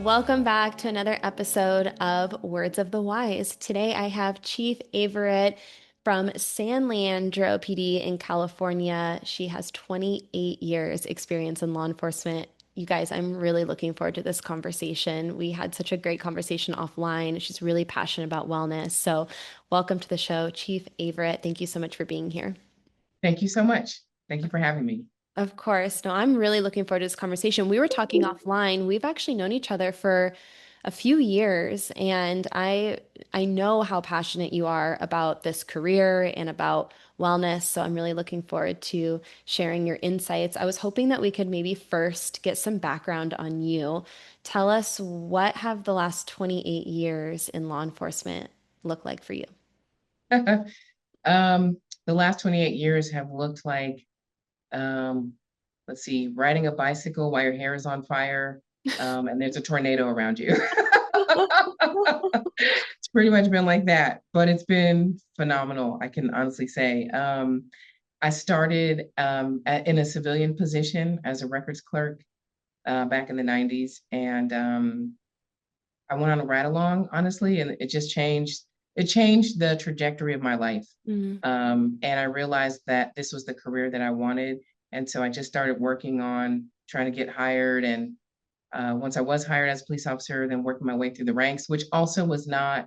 Welcome back to another episode of Words of the Wise. Today I have Chief Averiett from San Leandro PD in California. She has 28 years experience in law enforcement. You guys, I'm really looking forward to this conversation. We had such a great conversation offline. She's really passionate about wellness. So, welcome to the show, Chief Averiett. Thank you so much for being here. Thank you so much. Thank you for having me. Of course. No, I'm really looking forward to this conversation. We were talking offline. We've actually known each other for a few years, and I know how passionate you are about this career and about wellness. So I'm really looking forward to sharing your insights. I was hoping that we could maybe first get some background on you. Tell us, what have the last 28 years in law enforcement look like for you? The last 28 years have looked like, um, let's see, riding a bicycle while your hair is on fire, and there's a tornado around you. It's pretty much been like that, but it's been phenomenal, I can honestly say. I started in a civilian position as a records clerk back in the 90s, and I went on a ride along, honestly, and it just changed. It changed the trajectory of my life. Mm. And I realized that this was the career that I wanted. And so I just started working on trying to get hired. And once I was hired as a police officer, then working my way through the ranks, which also was not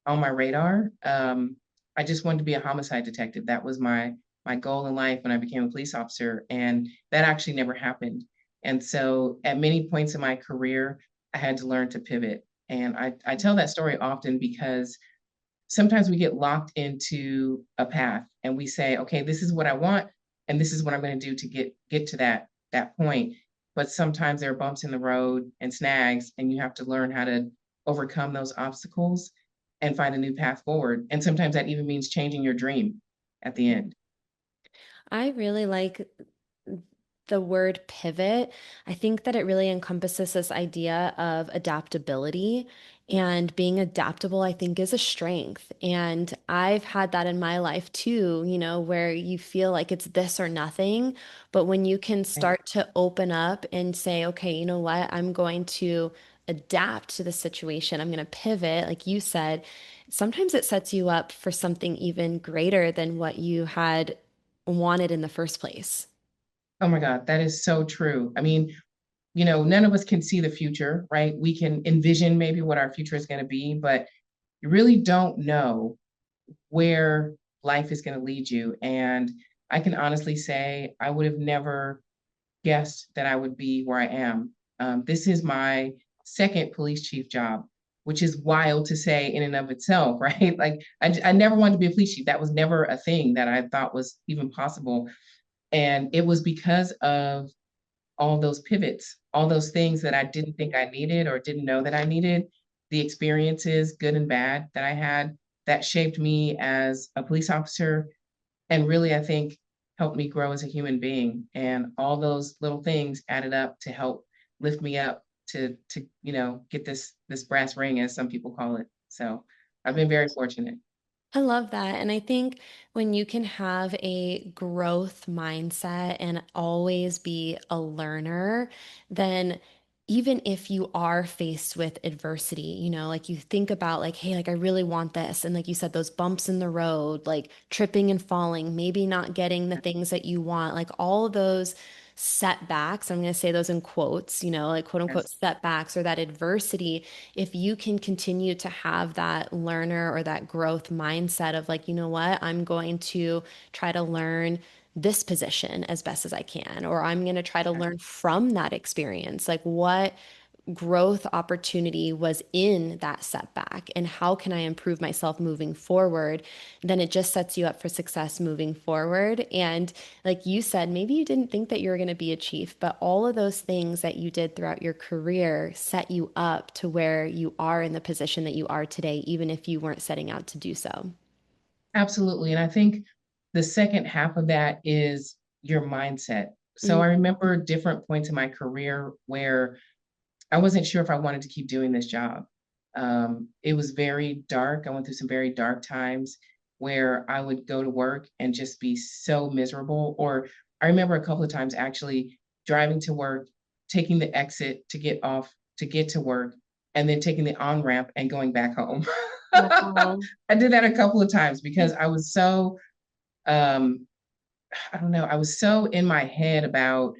on my radar. I just wanted to be a homicide detective. That was my goal in life when I became a police officer, and that actually never happened. And so, at many points in my career, I had to learn to pivot. And I tell that story often because sometimes we get locked into a path and we say, okay, this is what I want, and this is what I'm going to do to get to that point. But sometimes there are bumps in the road and snags, and you have to learn how to overcome those obstacles and find a new path forward. And sometimes that even means changing your dream at the end. I really like the word pivot. I think that it really encompasses this idea of adaptability, and being adaptable, I think, is a strength. And I've had that in my life too, where you feel like it's this or nothing. But when you can Right. start to open up and say, okay, you know what, I'm going to adapt to the situation, I'm going to pivot, like you said, sometimes it sets you up for something even greater than what you had wanted in the first place. Oh my God, that is so true. I mean, none of us can see the future, right? We can envision maybe what our future is going to be, but you really don't know where life is going to lead you. And I can honestly say I would have never guessed that I would be where I am. This is my second police chief job, which is wild to say in and of itself, right? Like I never wanted to be a police chief. That was never a thing that I thought was even possible. And it was because of all those pivots, all those things that I didn't think I needed or didn't know that I needed, the experiences, good and bad, that I had that shaped me as a police officer. And really, I think helped me grow as a human being. And all those little things added up to help lift me up to get this brass ring, as some people call it. So I've been very fortunate. I love that. And I think when you can have a growth mindset and always be a learner, then even if you are faced with adversity, like you think about like, hey, like I really want this. And like you said, those bumps in the road, like tripping and falling, maybe not getting the things that you want, like all of those setbacks, I'm going to say those in quotes, like quote unquote Yes. setbacks or that adversity, if you can continue to have that learner or that growth mindset of like, you know what, I'm going to try to learn this position as best as I can, or I'm going to try to learn from that experience. Like, what growth opportunity was in that setback, and how can I improve myself moving forward? Then it just sets you up for success moving forward. And like you said, maybe you didn't think that you were going to be a chief, but all of those things that you did throughout your career set you up to where you are in the position that you are today, even if you weren't setting out to do so. Absolutely. And I think the second half of that is your mindset. So Mm. I remember different points in my career where I wasn't sure if I wanted to keep doing this job. It was very dark. I went through some very dark times where I would go to work and just be so miserable. Or I remember a couple of times actually driving to work, taking the exit to get off to get to work and then taking the on ramp and going back home. Wow. I did that a couple of times because I was so um I don't know, I was so in my head about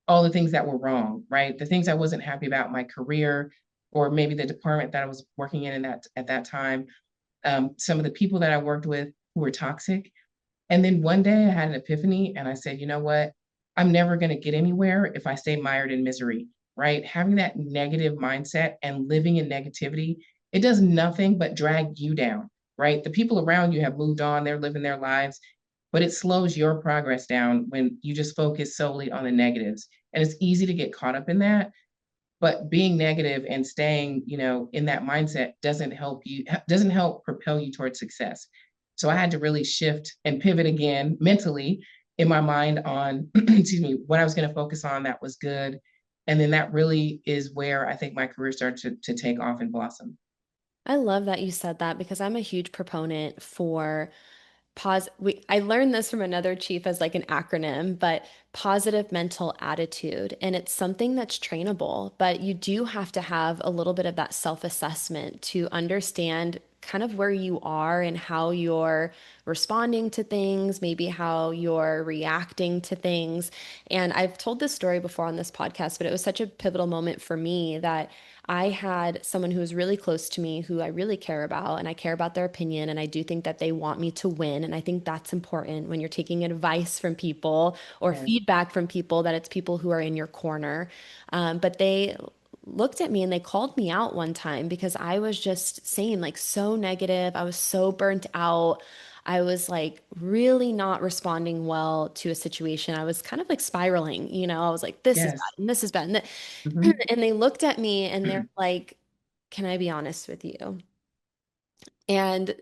all the things that were wrong, right? The things I wasn't happy about, my career, or maybe the department that I was working in that at that time. Some of the people that I worked with who were toxic. And then one day I had an epiphany and I said, you know what? I'm never going to get anywhere if I stay mired in misery, right? Having that negative mindset and living in negativity, it does nothing but drag you down, right? The people around you have moved on, they're living their lives, but it slows your progress down when you just focus solely on the negatives. And it's easy to get caught up in that, but being negative and staying, in that mindset doesn't help propel you towards success. So I had to really shift and pivot again mentally in my mind on excuse me, what I was going to focus on that was good. And then that really is where I think my career started to take off and blossom. I love that you said that because I'm a huge proponent for I learned this from another chief as like an acronym, but positive mental attitude. And it's something that's trainable, but you do have to have a little bit of that self-assessment to understand kind of where you are and how you're responding to things, maybe how you're reacting to things. And I've told this story before on this podcast, but it was such a pivotal moment for me that I had someone who was really close to me who I really care about, and I care about their opinion, and I do think that they want me to win. And I think that's important when you're taking advice from people or Yes. feedback from people, that it's people who are in your corner. But they looked at me and they called me out one time because I was just saying like so negative. I was so burnt out. I was like really not responding well to a situation. I was kind of like spiraling, I was like, this is bad Yes. and this is bad. And Mhm. and they looked at me and they're like, can I be honest with you? And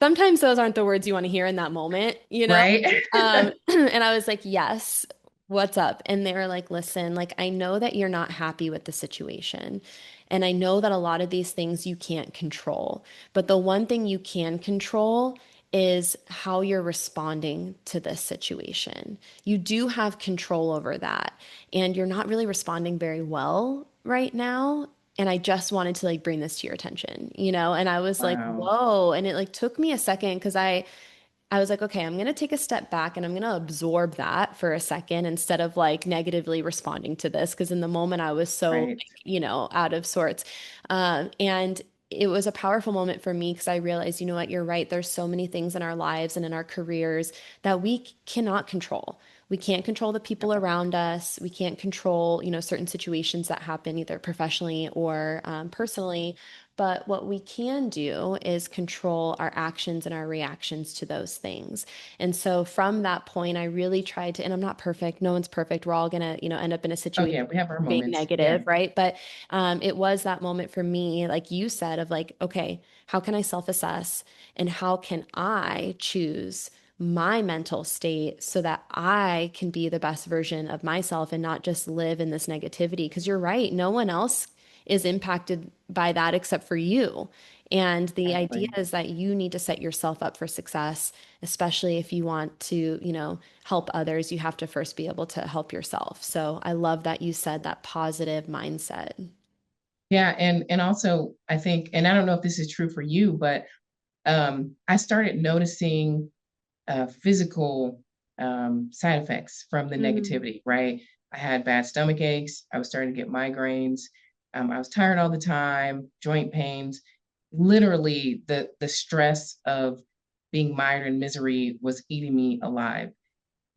sometimes those aren't the words you want to hear in that moment, you know? Right. And I was like, yes, what's up? And they were like, listen, like, I know that you're not happy with the situation. And I know that a lot of these things you can't control. But the one thing you can control is how you're responding to this situation. You do have control over that. And you're not really responding very well right now. And I just wanted to like bring this to your attention, And I was like, Wow. whoa. And it like took me a second because I was like, okay, I'm going to take a step back and I'm going to absorb that for a second instead of like negatively responding to this. Because in the moment I was so, Right. like, out of sorts. And it was a powerful moment for me because I realized, you know what, you're right. There's so many things in our lives and in our careers that we cannot control. We can't control the people around us. We can't control, certain situations that happen either professionally or personally. But what we can do is control our actions and our reactions to those things. And so from that point, I really tried to, and I'm not perfect. No one's perfect. We're all gonna, end up in a Oh situation yeah, we have our being moments. Yeah. negative, right? But it was that moment for me, like you said, of like, okay, how can I self-assess and how can I choose my mental state so that I can be the best version of myself and not just live in this negativity? Because you're right, no one else is impacted by that except for you. And the idea Exactly. is that you need to set yourself up for success, especially if you want to, help others. You have to first be able to help yourself. So I love that you said that positive mindset. Yeah, and also I think, and I don't know if this is true for you, but I started noticing physical side effects from the Mm. negativity, right? I had bad stomach aches. I was starting to get migraines. I was tired all the time, joint pains. Literally, the stress of being mired in misery was eating me alive.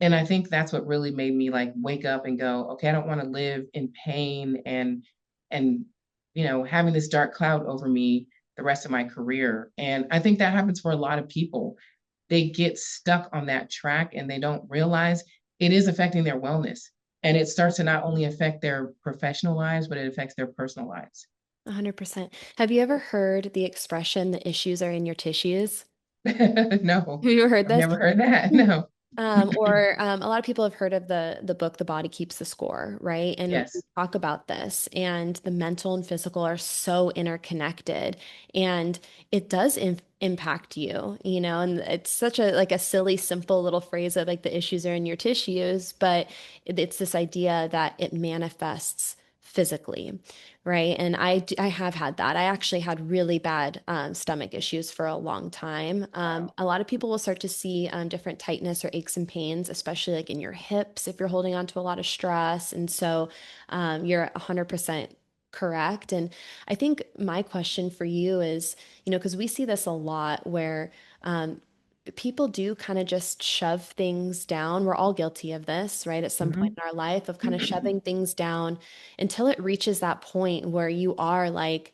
And I think that's what really made me like wake up and go, okay, I don't want to live in pain and having this dark cloud over me the rest of my career. And I think that happens for a lot of people. They get stuck on that track and they don't realize it is affecting their wellness. And it starts to not only affect their professional lives, but it affects their personal lives. 100%. Have you ever heard the expression, the issues are in your tissues? No, Have you ever heard I've this? never heard that. No. Or a lot of people have heard of the book The Body Keeps the Score, right? And we Yes. talk about this, and the mental and physical are so interconnected, and it does impact you, and it's such a like a silly, simple little phrase of like the issues are in your tissues, but it's this idea that it manifests physically, right? And I have had that. I actually had really bad stomach issues for a long time. Wow. A lot of people will start to see different tightness or aches and pains, especially like in your hips if you're holding on to a lot of stress. And so you're 100% correct. And I think my question for you is, because we see this a lot where um, people do kind of just shove things down. We're all guilty of this, right? At some point Mhm. in our life, of kind of shoving things down until it reaches that point where you are like,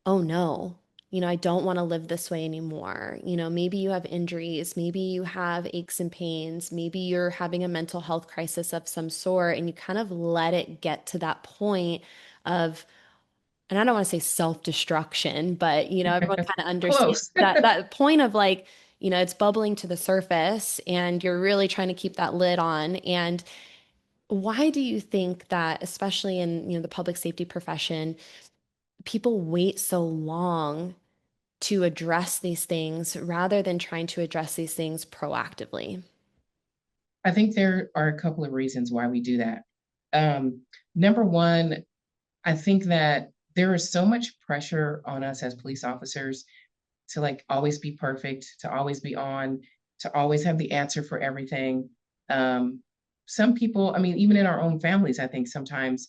oh no, I don't want to live this way anymore. Maybe you have injuries, maybe you have aches and pains, maybe you're having a mental health crisis of some sort, and you kind of let it get to that point of, and I don't want to say self-destruction, but everyone kind of understands Close. that point of like, it's bubbling to the surface and you're really trying to keep that lid on. And why do you think that, especially in, the public safety profession, people wait so long to address these things rather than trying to address these things proactively? I think there are a couple of reasons why we do that. Number one, I think that there is so much pressure on us as police officers to like always be perfect, to always be on, to always have the answer for everything. Um, some people, I mean, even in our own families, I think sometimes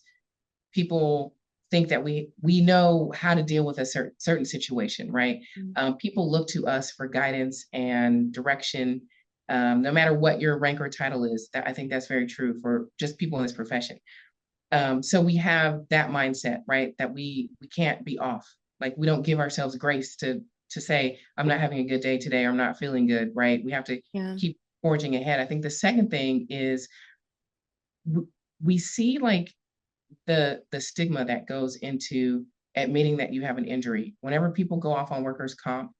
people think that we know how to deal with a certain situation, right? Mm. People look to us for guidance and direction, no matter what your rank or title is. That I think that's very true for just people in this profession. So we have that mindset, right? That we can't be off. Like we don't give ourselves grace to say I'm not having a good day today, or I'm not feeling good, right? We have to Yeah. keep forging ahead. I think the second thing is we see like the stigma that goes into admitting that you have an injury. Whenever people go off on workers' comp,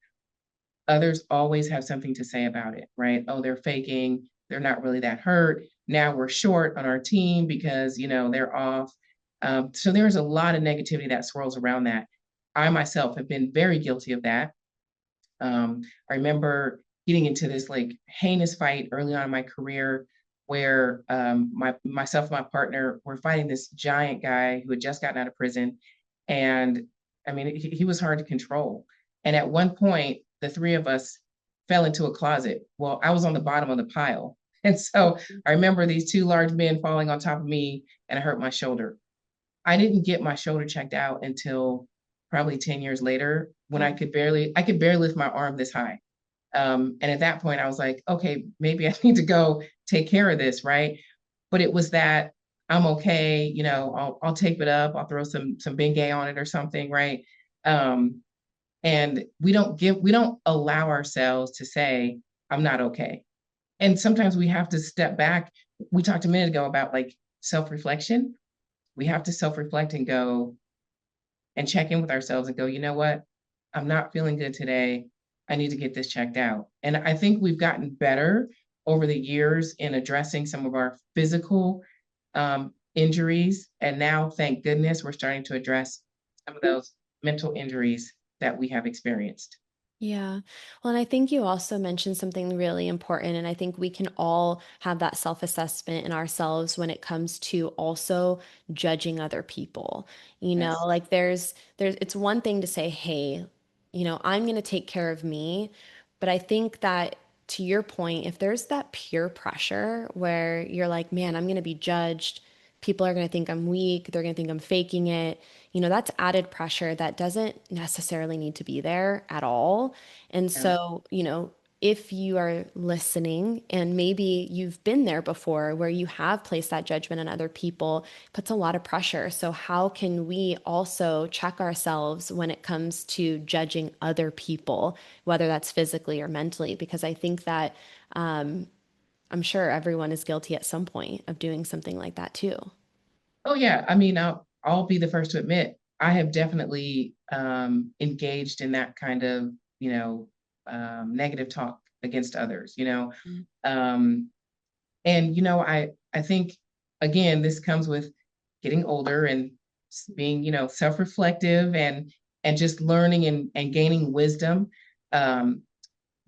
others always have something to say about it, right? Oh, they're faking, they're not really that hurt. Now we're short on our team because, they're off. So there's a lot of negativity that swirls around that. I myself have been very guilty of that. I remember getting into this like heinous fight early on in my career where myself and my partner were fighting this giant guy who had just gotten out of prison. And I mean, he was hard to control. And at one point, the three of us fell into a closet. Well, I was on the bottom of the pile. And so I remember these two large men falling on top of me and I hurt my shoulder. I didn't get my shoulder checked out until probably 10 years later when Oh, I could barely lift my arm this high. And at that point, I was like, okay, maybe I need to go take care of this, right? But it was that I'm okay, I'll tape it up, I'll throw some Bengay on it or something, right? Um, and we don't allow ourselves to say, I'm not okay. And sometimes we have to step back. We talked a minute ago about like self-reflection. We have to self-reflect and go, and check in with ourselves and go, you know what? I'm not feeling good today. I need to get this checked out. And I think we've gotten better over the years in addressing some of our physical injuries. And now, thank goodness, we're starting to address some of those mental injuries that we have experienced. yeah. Well, and I think you also mentioned something really important, and I think we can all have that self-assessment in ourselves when it comes to also judging other people. Yes. Like it's one thing to say, hey, I'm going to take care of me, but I think that to your point, if there's that peer pressure where you're like, man, I'm going to be judged, people are going to think I'm weak, they're going to think I'm faking it. That's added pressure that doesn't necessarily need to be there at all. And Yeah. so, if you are listening and maybe you've been there before where you have placed that judgment on other people, it puts a lot of pressure. So, how can we also check ourselves when it comes to judging other people, whether that's physically or mentally? Because I think that I'm sure everyone is guilty at some point of doing something like that too. Oh yeah. I mean, I'll be the first to admit I have definitely engaged in that kind of, negative talk against others, Mm. Um, and I think again, this comes with getting older and being, self-reflective and just learning and gaining wisdom. Um,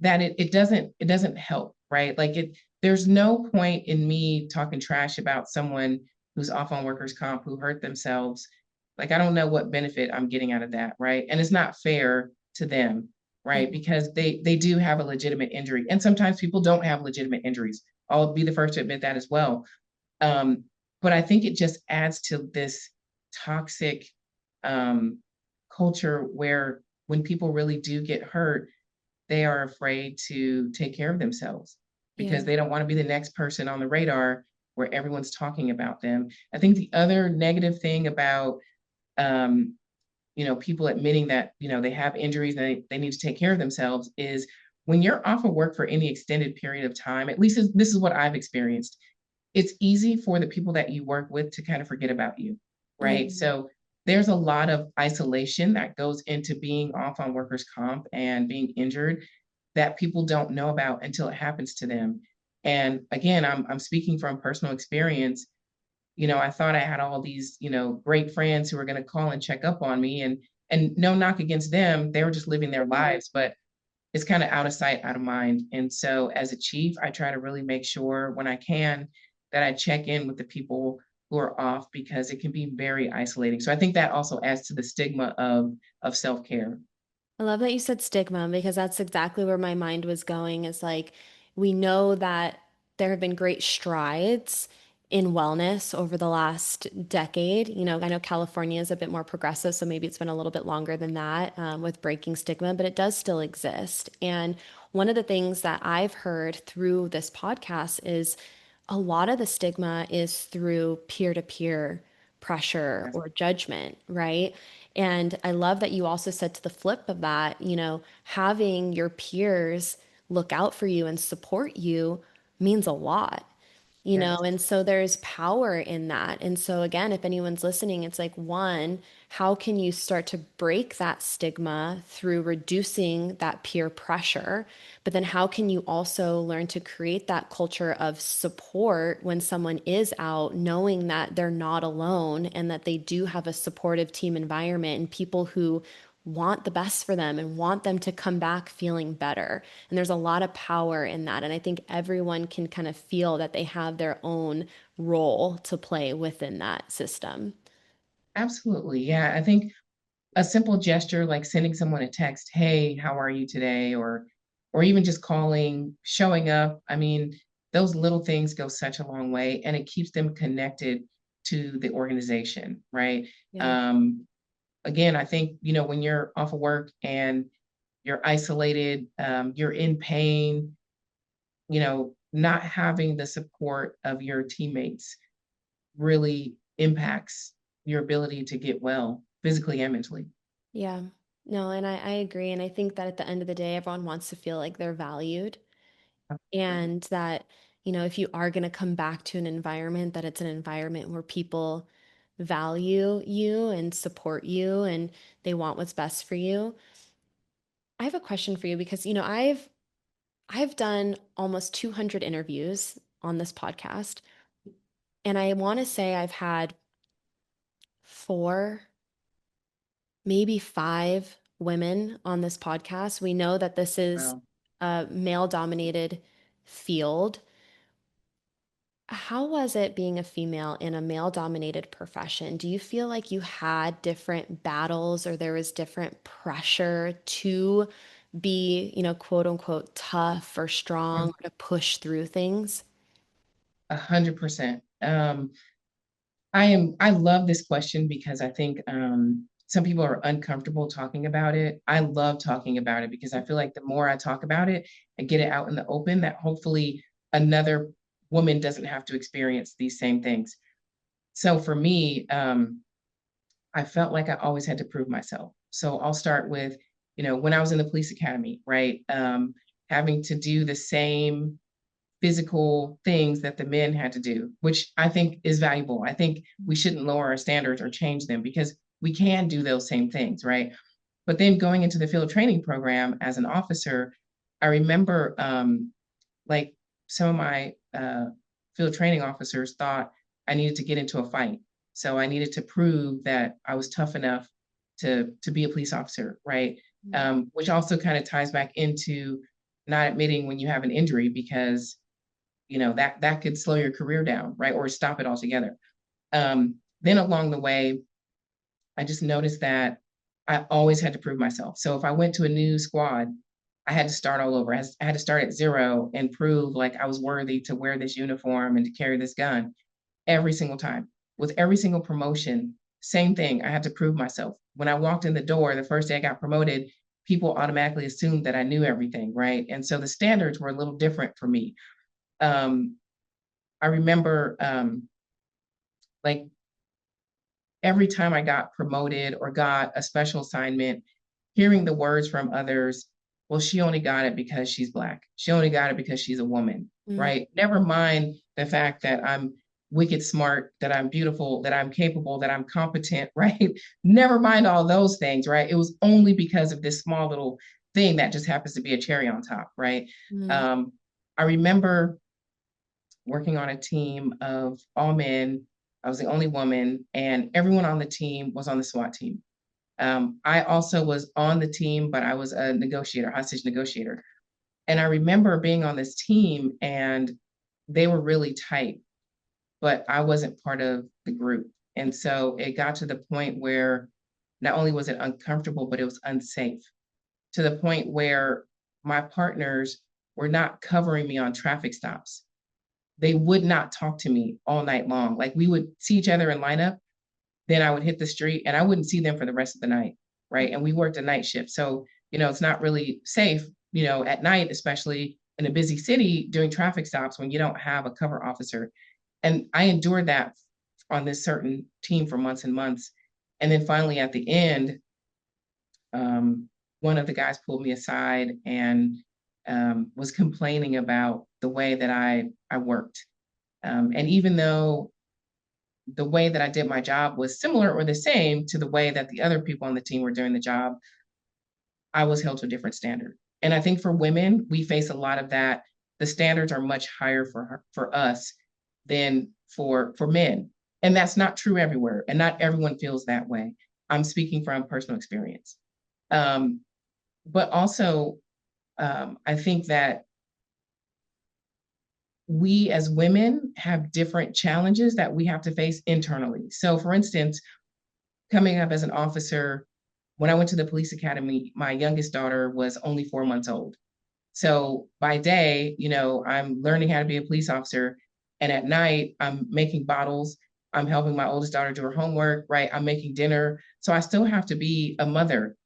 that it doesn't help, right? Like there's no point in me talking trash about someone who's off on workers' comp, who hurt themselves. Like, I don't know what benefit I'm getting out of that, right? And it's not fair to them, right? Mhm. Because they do have a legitimate injury. And sometimes people don't have legitimate injuries. I'll be the first to admit that as well. Um, but I think it just adds to this toxic um, culture where when people really do get hurt, they are afraid to take care of themselves Yeah. because they don't want to be the next person on the radar where everyone's talking about them. I think the other negative thing about um, people admitting that, they have injuries and they need to take care of themselves is when you're off of work for any extended period of time, at least this is what I've experienced, it's easy for the people that you work with to kind of forget about you, right? Mhm. So there's a lot of isolation that goes into being off on workers' comp and being injured that people don't know about until it happens to them. And again, I'm speaking from personal experience. I thought I had all these, great friends who were going to call and check up on me, and no knock against them, they were just living their lives, but it's kind of out of sight, out of mind. And so as a chief, I try to really make sure when I can that I check in with the people who are off because it can be very isolating. So I think that also adds to the stigma of self-care. I love that you said stigma because that's exactly where my mind was going. Is like, we know that there have been great strides in wellness over the last decade. I know California is a bit more progressive, so maybe it's been a little bit longer than that with breaking stigma, but it does still exist. And one of the things that I've heard through this podcast is a lot of the stigma is through peer-to-peer pressure Yes, or judgment, right? And I love that you also said to the flip of that, having your peers look out for you and support you means a lot. yes, And so there's power in that. And so, again, if anyone's listening, it's like, one, how can you start to break that stigma through reducing that peer pressure? But then, how can you also learn to create that culture of support when someone is out, knowing that they're not alone and that they do have a supportive team environment and people who want the best for them and want them to come back feeling better. And there's a lot of power in that. And I think everyone can kind of feel that they have their own role to play within that system. absolutely. Yeah, I think a simple gesture like sending someone a text, "Hey, how are you today?" or even just calling, showing up. I mean, those little things go such a long way and it keeps them connected to the organization, right? Yeah. Um, Again, I think, when you're off of work and you're isolated, you're in pain, not having the support of your teammates really impacts your ability to get well physically and mentally. Yeah. No, and I agree. And I think that at the end of the day, everyone wants to feel like they're valued and that, if you are going to come back to an environment, that it's an environment where people value you and support you and they want what's best for you. I have a question for you because, I've done almost 200 interviews on this podcast, and I want to say I've had four, maybe five women on this podcast. We know that this is Well, a male-dominated field. How was it being a female in a male-dominated profession? Do you feel like you had different battles or there was different pressure to be, quote unquote, tough or strong or to push through things? 100%. I love this question because I think some people are uncomfortable talking about it. I love talking about it because I feel like the more I talk about it and get it out in the open, that hopefully another woman doesn't have to experience these same things. So for me, I felt like I always had to prove myself. So I'll start with, when I was in the police academy, right? Having to do the same physical things that the men had to do, which I think is valuable. I think we shouldn't lower our standards or change them because we can do those same things, right? But then going into the field training program as an officer, I remember like some of my field training officers thought I needed to get into a fight. So I needed to prove that I was tough enough to be a police officer, right? Which also kind of ties back into not admitting when you have an injury because that could slow your career down, right? Or stop it altogether. Then along the way, I just noticed that I always had to prove myself. So if I went to a new squad, I had to start all over. I had to start at zero and prove like I was worthy to wear this uniform and to carry this gun every single time. With every single promotion, same thing. I had to prove myself. When I walked in the door, the first day I got promoted, people automatically assumed that I knew everything, right? And so the standards were a little different for me. Um, I remember like every time I got promoted or got a special assignment, hearing the words from others, well, she only got it because she's Black. She only got it because she's a woman, Mm, right? Never mind the fact that I'm wicked smart, that I'm beautiful, that I'm capable, that I'm competent, right? Never mind all those things, right? It was only because of this small little thing that just happens to be a cherry on top, right? mm, Um, I remember working on a team of all men. I was the only woman, and everyone on the team was on the SWAT team. I also was on the team, but I was a negotiator, hostage negotiator. And I remember being on this team, and they were really tight, but I wasn't part of the group. And so it got to the point where not only was it uncomfortable, but it was unsafe, to the point where my partners were not covering me on traffic stops. They would not talk to me all night long. Like we would see each other in lineup, then I would hit the street and I wouldn't see them for the rest of the night. Right. And we worked a night shift. So, it's not really safe, at night, especially in a busy city doing traffic stops when you don't have a cover officer. And I endured that on this certain team for months and months. And then finally at the end, one of the guys pulled me aside and was complaining about the way that I worked. And even though the way that I did my job was similar or the same to the way that the other people on the team were doing the job, I was held to a different standard. And I think for women, we face a lot of that. The standards are much higher for us than for men. And that's not true everywhere. And not everyone feels that way. I'm speaking from personal experience. Um, but also, I think that we as women have different challenges that we have to face internally. So, for instance, coming up as an officer, when I went to the police academy, my youngest daughter was only 4 months old. So by day, I'm learning how to be a police officer. And at night, I'm making bottles. I'm helping my oldest daughter do her homework, right? I'm making dinner. So I still have to be a mother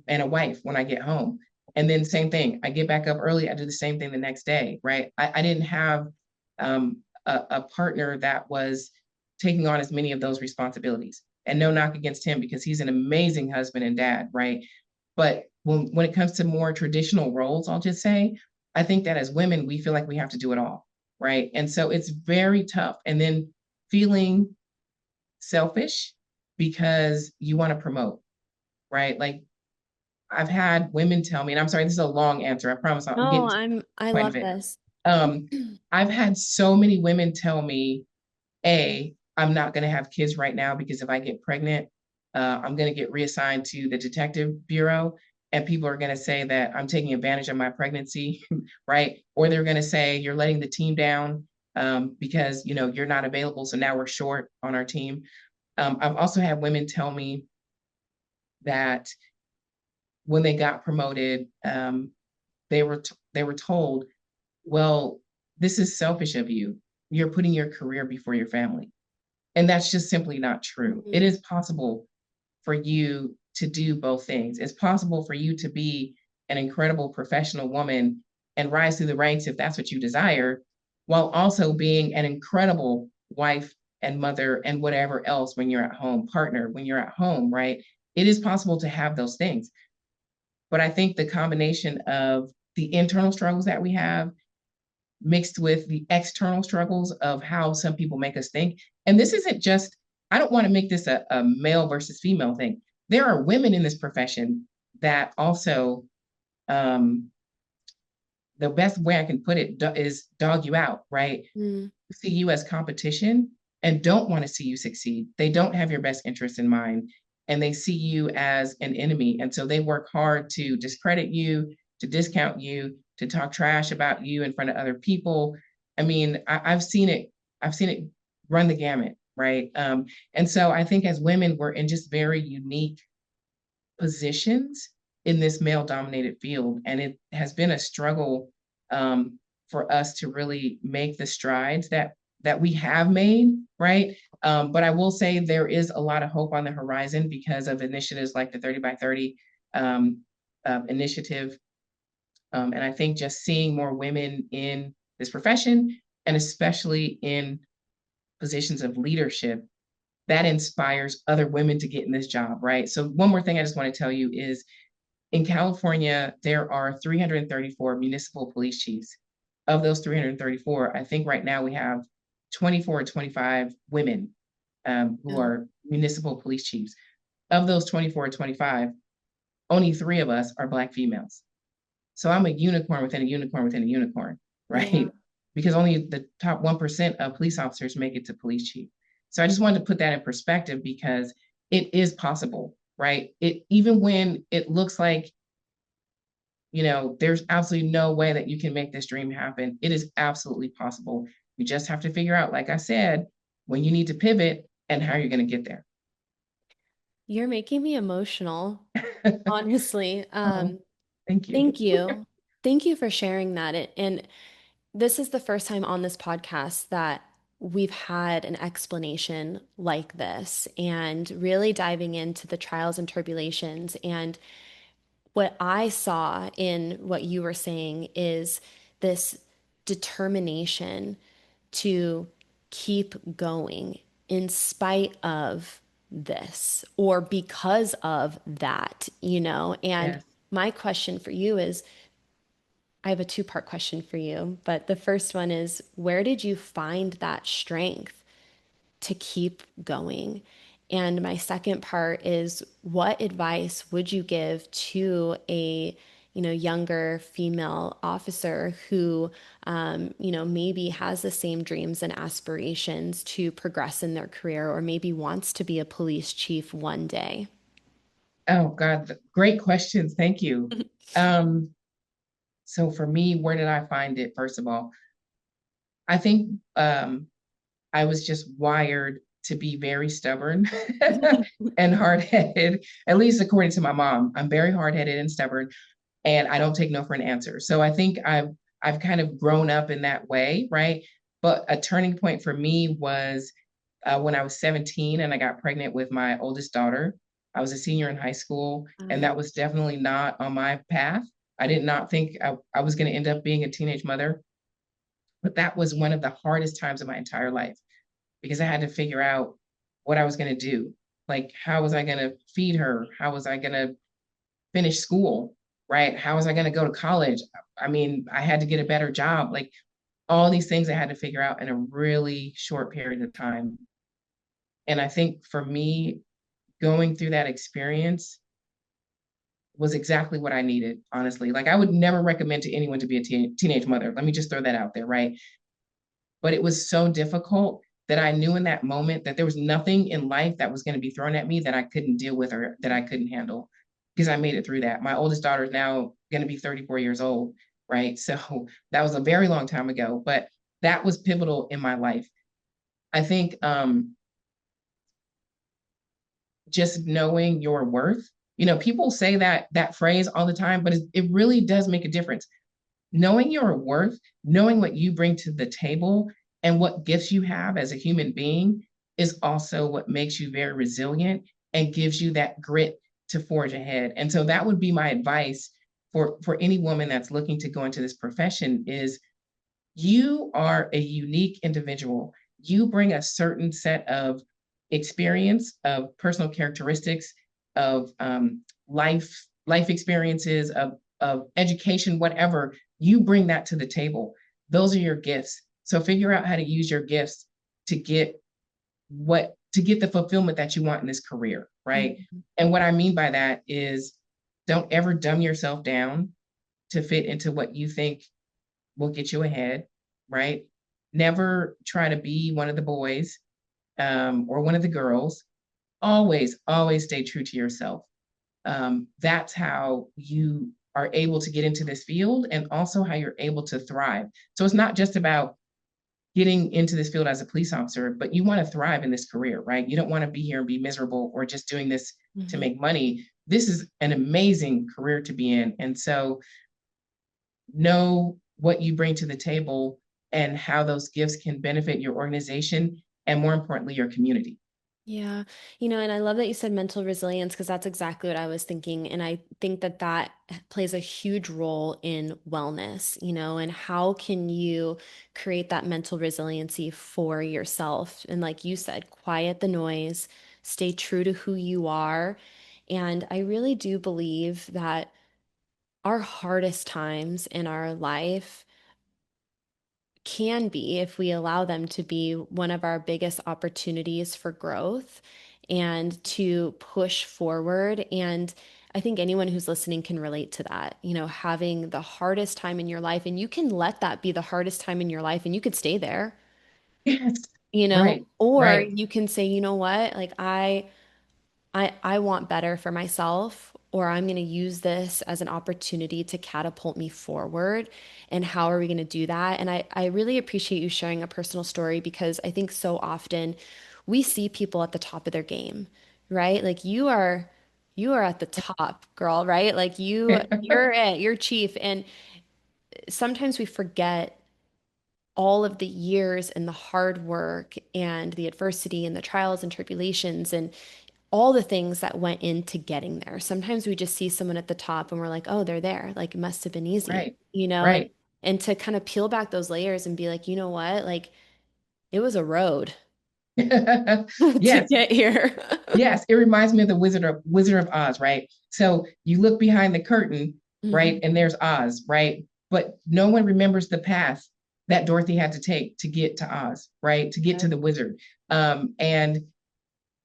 and a wife when I get home. And then same thing, I get back up early, I do the same thing the next day, right? I didn't have a partner that was taking on as many of those responsibilities. And no knock against him because he's an amazing husband and dad, right? But when it comes to more traditional roles, I'll just say, I think that as women, we feel like we have to do it all, right? And so it's very tough. And then feeling selfish because you want to promote, right? Like I've had women tell me, and I'm sorry, this is a long answer. I promise I'm no, getting to I quite a love bit. this. Um, I've had so many women tell me, I'm not going to have kids right now because if I get pregnant, I'm going to get reassigned to the detective bureau. And people are going to say that I'm taking advantage of my pregnancy, right? Or they're going to say you're letting the team down because you're not available. So now we're short on our team. I've also had women tell me that when they got promoted, they were told, well, this is selfish of you. You're putting your career before your family. And that's just simply not true. It Mhm. is possible for you to do both things. It's possible for you to be an incredible professional woman and rise through the ranks if that's what you desire, while also being an incredible wife and mother and whatever else when you're at home, partner when you're at home, right? It is possible to have those things. But I think the combination of the internal struggles that we have mixed with the external struggles of how some people make us think. And this isn't just, I don't want to make this a male versus female thing. There are women in this profession that also, um, the best way I can put it is dog you out, right? Mm, See you as competition and don't want to see you succeed. They don't have your best interest in mind and they see you as an enemy. And so they work hard to discredit you, to discount you, to talk trash about you in front of other people. I mean, I've seen it run the gamut, right? And so I think as women, we're in just very unique positions in this male dominated field. And it has been a struggle um, for us to really make the strides that we have made, right? But I will say there is a lot of hope on the horizon because of initiatives like the 30 by 30 um, initiative. And I think just seeing more women in this profession and especially in positions of leadership, that inspires other women to get in this job, right? So one more thing I just want to tell you is in California, there are 334 municipal police chiefs. Of those 334, I think right now we have 24 or 25 women who Yeah. are municipal police chiefs. Of those 24 or 25, only three of us are Black females. So I'm a unicorn within a unicorn within a unicorn, Yeah. right? Because only the top 1% of police officers make it to police chief. So I just wanted to put that in perspective because it is possible, right? It even when it looks like, there's absolutely no way that you can make this dream happen. It is absolutely possible. You just have to figure out, like I said, when you need to pivot and how you're going to get there. You're making me emotional, honestly. Oh, thank you. Thank you. Thank you for sharing that. And this is the first time on this podcast that we've had an explanation like this and really diving into the trials and tribulations. And what I saw in what you were saying is this determination to keep going in spite of this or because of that, you know? And Yes. my question for you is I have a two-part question for you, but the first one is where did you find that strength to keep going? And my second part is what advice would you give to a, younger female officer who, maybe has the same dreams and aspirations to progress in their career or maybe wants to be a police chief one day? Oh, God, great questions. Thank you. Um, so for me, where did I find it? First of all, I think I was just wired to be very stubborn and hard headed, at least according to my mom. I'm very hard headed and stubborn, and I don't take no for an answer. So I think I've kind of grown up in that way, right? But a turning point for me was when I was 17 and I got pregnant with my oldest daughter. I was a senior in high school, and that was definitely not on my path. I did not think I was going to end up being a teenage mother, but that was one of the hardest times of my entire life because I had to figure out what I was going to do. Like, how was I going to feed her? How was I going to finish school? Right? How was I going to go to college? I mean, I had to get a better job. Like, all these things I had to figure out in a really short period of time. And I think for me, going through that experience was exactly what I needed, honestly. Like, I would never recommend to anyone to be a teenage mother. Let me just throw that out there, right? But it was so difficult that I knew in that moment that there was nothing in life that was going to be thrown at me that I couldn't deal with or that I couldn't handle because I made it through that. My oldest daughter is now going to be 34 years old, right? So that was a very long time ago, but that was pivotal in my life. I think just knowing your worth. People say that phrase all the time, but it really does make a difference. Knowing your worth, knowing what you bring to the table and what gifts you have as a human being is also what makes you very resilient and gives you that grit to forge ahead. And so that would be my advice for any woman that's looking to go into this profession is you are a unique individual. You bring a certain set of experience, of personal characteristics, of life experiences, of education, whatever. You bring that to the table. Those are your gifts. So figure out how to use your gifts to get the fulfillment that you want in this career, right? Mhm. And what I mean by that is don't ever dumb yourself down to fit into what you think will get you ahead, right? Never try to be one of the boys or one of the girls. Always stay true to yourself. That's how you are able to get into this field and also how you're able to thrive. So it's not just about getting into this field as a police officer, but you want to thrive in this career, right? You don't want to be here and be miserable or just doing this to Mm-hmm. make money. This is an amazing career to be in. And so know what you bring to the table and how those gifts can benefit your organization and more importantly, your community. Yeah. You know, and I love that you said mental resilience because that's exactly what I was thinking. And I think that that plays a huge role in wellness, you know, and how can you create that mental resiliency for yourself? And like you said, quiet the noise, stay true to who you are. And I really do believe that our hardest times in our life can be, if we allow them to be, one of our biggest opportunities for growth and to push forward. And I think anyone who's listening can relate to that, you know, having the hardest time in your life, and you can let that be the hardest time in your life and you could stay there, Yes. you know, Right. or Right. you can say, you know what, like I want better for myself, or I'm going to use this as an opportunity to catapult me forward. And how are we going to do that? And I really appreciate you sharing a personal story because I think so often we see people at the top of their game, right? Like you are at the top, girl, right? Like you're it, you're chief. And sometimes we forget all of the years and the hard work and the adversity and the trials and tribulations and all the things that went into getting there. Sometimes we just see someone at the top and we're like, oh, they're there. Like it must have been easy, Right. you know? Right. And to kind of peel back those layers and be like, you know what? Like it was a road to Yes. get here. Yes, it reminds me of the Wizard of Oz, right? So you look behind the curtain, right, Mhm. and there's Oz, right? But no one remembers the path that Dorothy had to take to get to Oz, right? To get to the wizard. And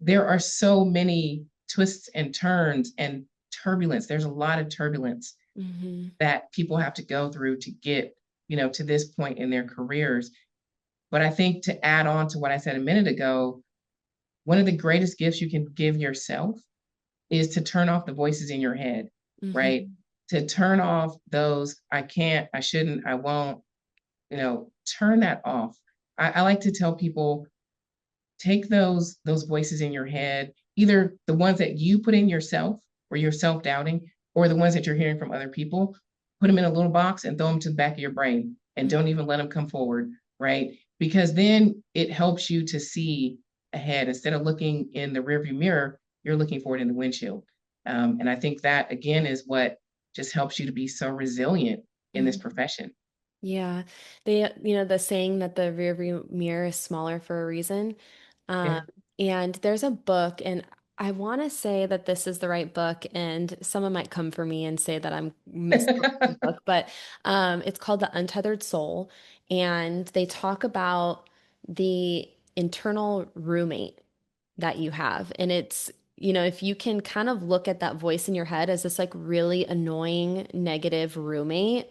there are so many twists and turns and turbulence. There's a lot of turbulence Mhm. that people have to go through to get, to this point in their careers. But I think to add on to what I said a minute ago, one of the greatest gifts you can give yourself is to turn off the voices in your head, right? Mhm. To turn off those, I can't, I shouldn't, I won't, turn that off. I like to tell people, take those voices in your head, either the ones that you put in yourself or you're self-doubting, or the ones that you're hearing from other people, put them in a little box and throw them to the back of your brain and don't even let them come forward, right? Because then it helps you to see ahead instead of looking in the rearview mirror, you're looking forward in the windshield. And I think that again is what just helps you to be so resilient in this Mhm. profession. Yeah. They, you know, the saying that the rear view mirror is smaller for a reason. Um, Yeah. and there's a book, and I want to say that this is the right book, and someone might come for me and say that I'm misquoting the book, but it's called The Untethered Soul, and they talk about the internal roommate that you have. And it's, you know, if you can kind of look at that voice in your head as this like really annoying negative roommate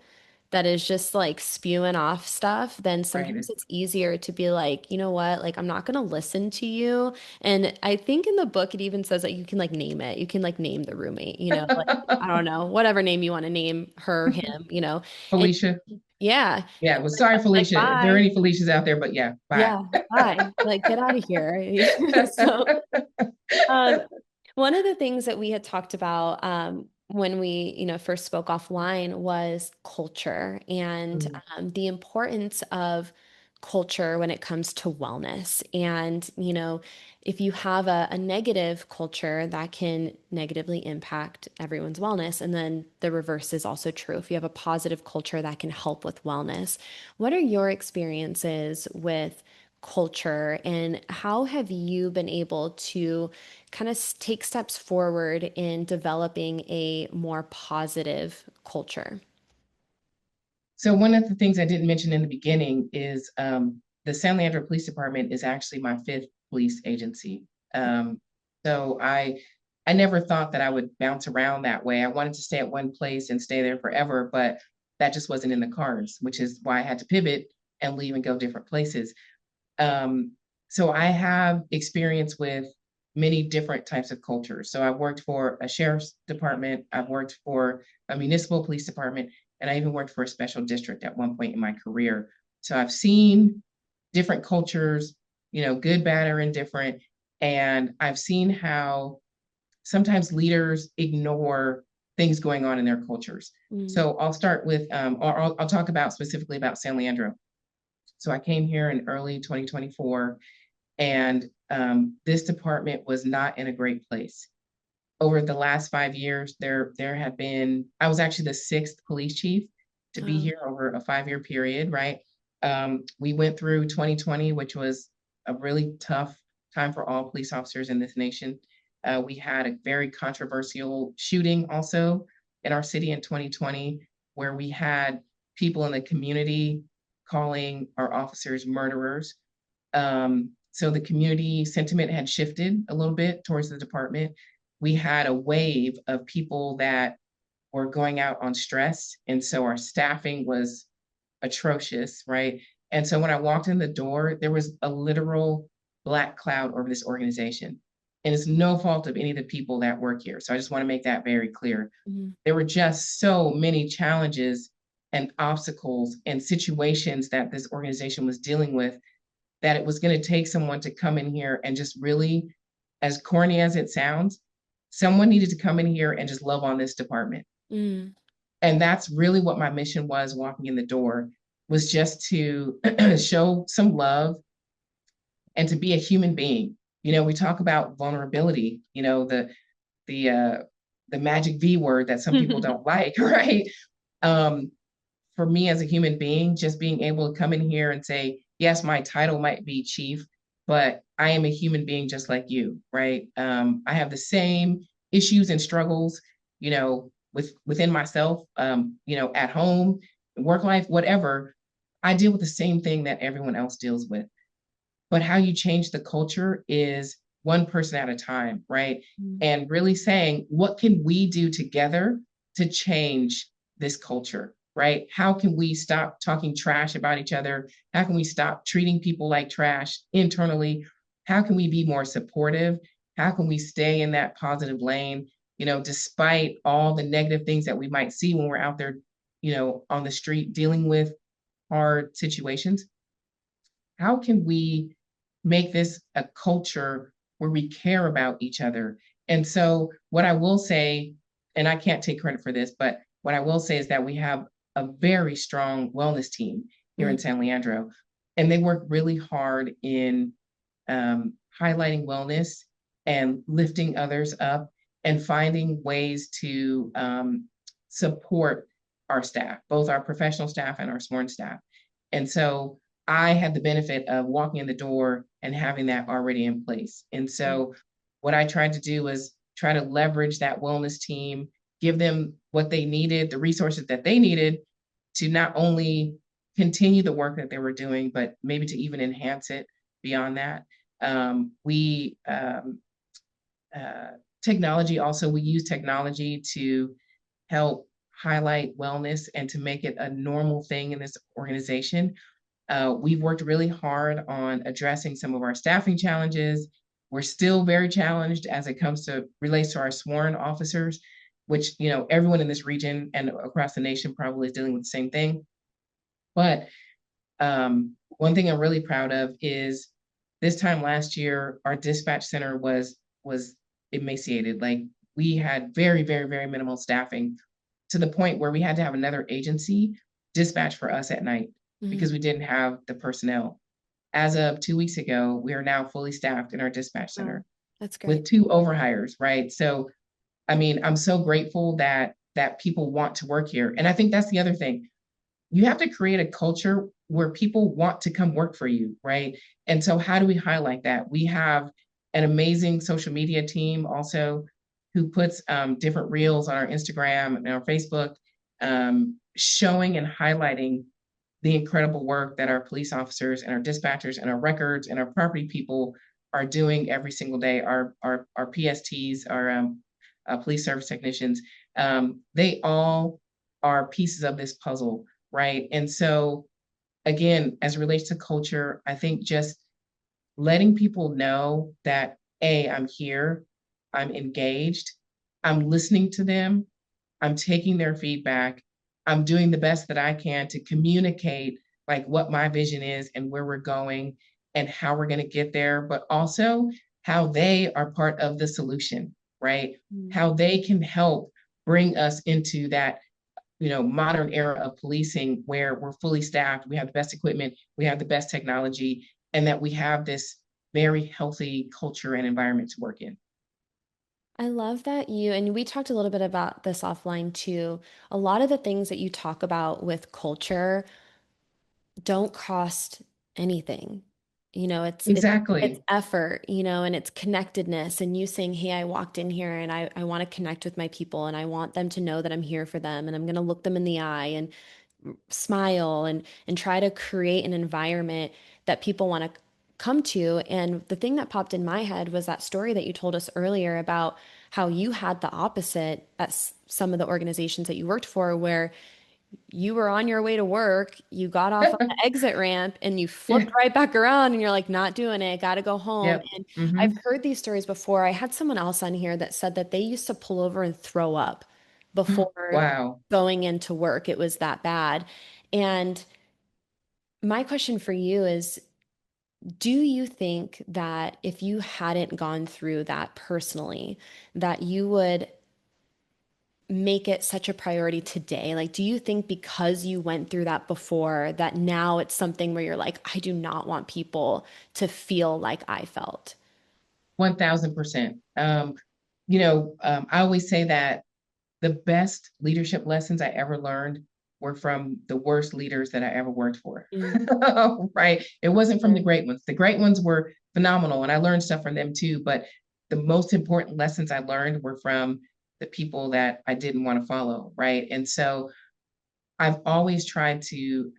that is just like spewing off stuff, then Right. sometimes it's easier to be like, you know what, like I'm not going to listen to you. And I think in the book it even says that you can like name it. You can like name the roommate, you know, like I don't know, whatever name you want to name her, him, you know. And Felicia. yeah, Yeah, and well, sorry, like Felicia, if there are bye. any Felicias out there, but yeah, bye. Yeah, bye. Like get out of here. So um, one of the things that we had talked about when we, you know, first spoke offline was culture and Mm, the importance of culture when it comes to wellness. And, you know, if you have a negative culture, that can negatively impact everyone's wellness. And then the reverse is also true. If you have a positive culture, that can help with wellness. What are your experiences with culture, and how have you been able to kind of take steps forward in developing a more positive culture? So one of the things I didn't mention in the beginning is the San Leandro Police Department is actually my fifth police agency. Um, so I never thought that I would bounce around that way. I wanted to stay at one place and stay there forever, but that just wasn't in the cards, which is why I had to pivot and leave and go different places. Um, so I have experience with many different types of cultures. So I've worked for a sheriff's department, I've worked for a municipal police department, and I even worked for a special district at one point in my career. So I've seen different cultures, good, bad, or indifferent. And I've seen how sometimes leaders ignore things going on in their cultures. Mm. So I'll start with, or I'll talk about specifically about San Leandro. So I came here in early 2024, and this department was not in a great place. Over the last 5 years, there have been, I was actually the sixth police chief to be Oh. here over a 5 year period, right? We went through 2020, which was a really tough time for all police officers in this nation. We had a very controversial shooting also in our city in 2020, where we had people in the community calling our officers murderers. So the community sentiment had shifted a little bit towards the department. We had a wave of people that were going out on stress. And so our staffing was atrocious, right? And so when I walked in the door, there was a literal black cloud over this organization. And it's no fault of any of the people that work here. So I just want to make that very clear. Mm. There were just so many challenges and obstacles and situations that this organization was dealing with, that it was going to take someone to come in here and just really, as corny as it sounds, someone needed to come in here and just love on this department. Mm. And that's really what my mission was walking in the door, was just to show some love and to be a human being. We talk about vulnerability, the the magic V word that some people don't like, right? Um, for me as a human being, just being able to come in here and say, yes, my title might be chief, but I am a human being just like you, right? I have the same issues and struggles, within myself, at home, work life, whatever. I deal with the same thing that everyone else deals with. But how you change the culture is one person at a time, right? Mm. And really saying, what can we do together to change this culture, right? How can we stop talking trash about each other? How can we stop treating people like trash internally? How can we be more supportive? How can we stay in that positive lane, despite all the negative things that we might see when we're out there, on the street dealing with hard situations? How can we make this a culture where we care about each other? And so, what I will say, and I can't take credit for this, but what I will say is that we have a very strong wellness team here in Mm. San Leandro, and they work really hard in highlighting wellness and lifting others up and finding ways to support our staff, both our professional staff and our sworn staff. And so I had the benefit of walking in the door and having that already in place. And Mm. so what I tried to do was try to leverage that wellness team, give them what they needed, the resources that they needed to not only continue the work that they were doing, but maybe to even enhance it beyond that. We uh, Technology also, we use technology to help highlight wellness and to make it a normal thing in this organization. We've worked really hard on addressing some of our staffing challenges. We're still very challenged as it comes to relates to our sworn officers, which everyone in this region and across the nation probably is dealing with the same thing. But one thing I'm really proud of is this time last year, our dispatch center was emaciated. Like, we had very, very, very minimal staffing, to the point where we had to have another agency dispatch for us at night Mm. because we didn't have the personnel. As of 2 weeks ago, we are now fully staffed in our dispatch Oh, center that's with great. two overhires, right? So, I mean, I'm so grateful that people want to work here. And I think that's the other thing. You have to create a culture where people want to come work for you, right? And so how do we highlight that? We have an amazing social media team also, who puts different reels on our Instagram and our Facebook, showing and highlighting the incredible work that our police officers and our dispatchers and our records and our property people are doing every single day. Our PSTs, our police service technicians, they all are pieces of this puzzle, right? And so, again, as it relates to culture, I think just letting people know that, A, I'm here, I'm engaged, I'm listening to them, I'm taking their feedback, I'm doing the best that I can to communicate like what my vision is and where we're going and how we're going to get there, but also how they are part of the solution, right? Mm. How they can help bring us into that, modern era of policing where we're fully staffed, we have the best equipment, we have the best technology, and that we have this very healthy culture and environment to work in. I love that and we talked a little bit about this offline too. A lot of the things that you talk about with culture don't cost anything. It's Exactly. effort, and it's connectedness and you saying, "Hey, I walked in here and I want to connect with my people and I want them to know that I'm here for them and I'm going to look them in the eye and smile and try to create an environment that people want to come to." And the thing that popped in my head was that story that you told us earlier about how you had the opposite at some of the organizations that you worked for, where you were on your way to work, you got off on the exit ramp and you flipped Yeah. right back around and you're like, not doing it, got to go home. Yep. And Hmm. I've heard these stories before. I had someone else on here that said that they used to pull over and throw up before Wow. going into work. It was that bad. And my question for you is, do you think that if you hadn't gone through that personally, that you would make it such a priority today? Like, do you think because you went through that before, that now it's something where you're like, I do not want people to feel like I felt? 1000%. I always say that the best leadership lessons I ever learned were from the worst leaders that I ever worked for. Mm, Right. It wasn't from the sure. great ones. The great ones were phenomenal and I learned stuff from them too. But the most important lessons I learned were from the people that I didn't want to follow. Right. And so I've always tried to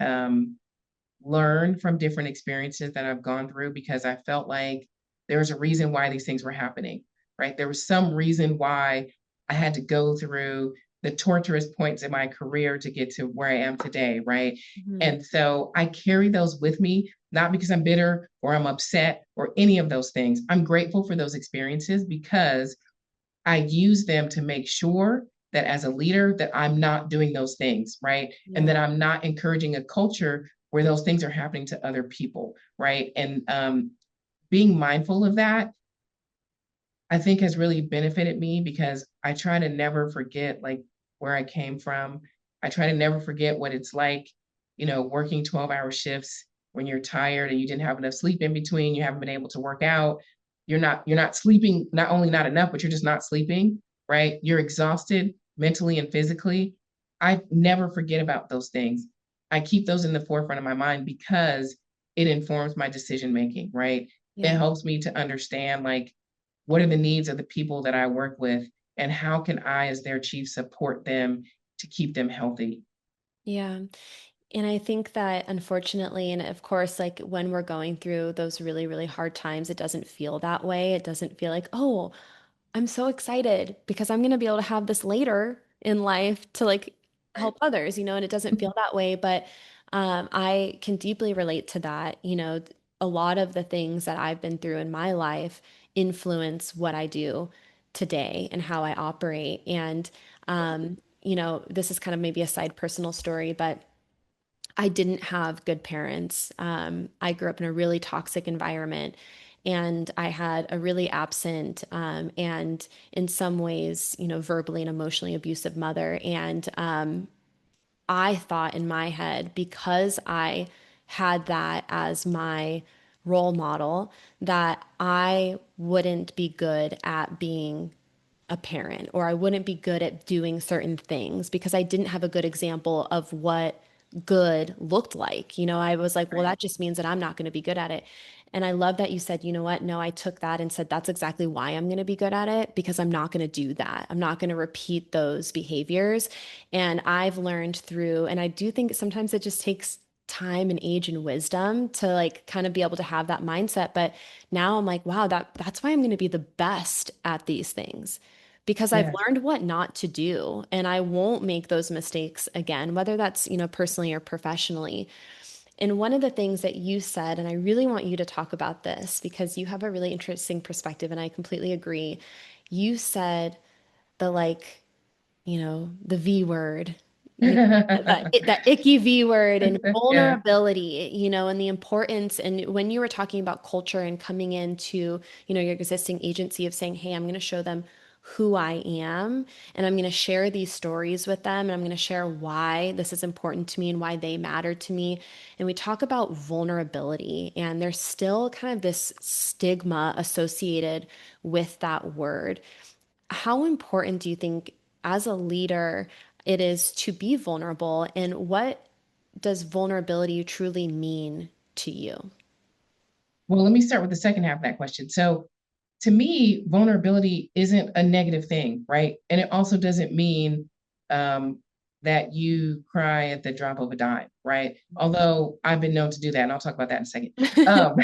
learn from different experiences that I've gone through because I felt like there was a reason why these things were happening, right? There was some reason why I had to go through the torturous points in my career to get to where I am today, right? Mhm. And so I carry those with me, not because I'm bitter or I'm upset or any of those things. I'm grateful for those experiences because I use them to make sure that as a leader that I'm not doing those things, right? And Yeah. that I'm not encouraging a culture where those things are happening to other people, right? And being mindful of that, I think has really benefited me because I try to never forget like where I came from. I try to never forget what it's like, working 12-hour shifts when you're tired and you didn't have enough sleep in between, you haven't been able to work out. You're not sleeping, not only not enough, but you're just not sleeping, right? You're exhausted mentally and physically. I never forget about those things. I keep those in the forefront of my mind because it informs my decision making, right? It Yeah. helps me to understand like what are the needs of the people that I work with, and how can I, as their chief, support them to keep them healthy? Yeah. And I think that unfortunately, and of course, like when we're going through those really, really hard times, it doesn't feel that way. It doesn't feel like, oh, I'm so excited because I'm going to be able to have this later in life to like Right. help others, and it doesn't feel that way. But I can deeply relate to that. A lot of the things that I've been through in my life influence what I do today and how I operate. And, this is kind of maybe a side personal story, but I didn't have good parents. I grew up in a really toxic environment and I had a really absent and in some ways, verbally and emotionally abusive mother. And I thought in my head, because I had that as my role model, that I wouldn't be good at being a parent or I wouldn't be good at doing certain things because I didn't have a good example of what good looked like. I was like, well, Right. that just means that I'm not going to be good at it. And I love that you said, you know what? No, I took that and said, that's exactly why I'm going to be good at it because I'm not going to do that. I'm not going to repeat those behaviors. And I've learned through, and I do think sometimes it just takes time and age and wisdom to like kind of be able to have that mindset. But now I'm like, wow, that's why I'm going to be the best at these things because I've Yes. learned what not to do and I won't make those mistakes again, whether that's, personally or professionally. And one of the things that you said, and I really want you to talk about this because you have a really interesting perspective and I completely agree. You said the like, the V word. Yeah, that icky V word and Yeah. vulnerability, and the importance. And when you were talking about culture and coming into, your existing agency of saying, hey, I'm going to show them who I am, and I'm going to share these stories with them, and I'm going to share why this is important to me and why they matter to me. And we talk about vulnerability, and there's still kind of this stigma associated with that word. How important do you think, as a leader, it is to be vulnerable, and what does vulnerability truly mean to you? Well, let me start with the second half of that question. So, to me, vulnerability isn't a negative thing, right? And it also doesn't mean um, that you cry at the drop of a dime, right? Although I've been known to do that, and I'll talk about that in a second. Um,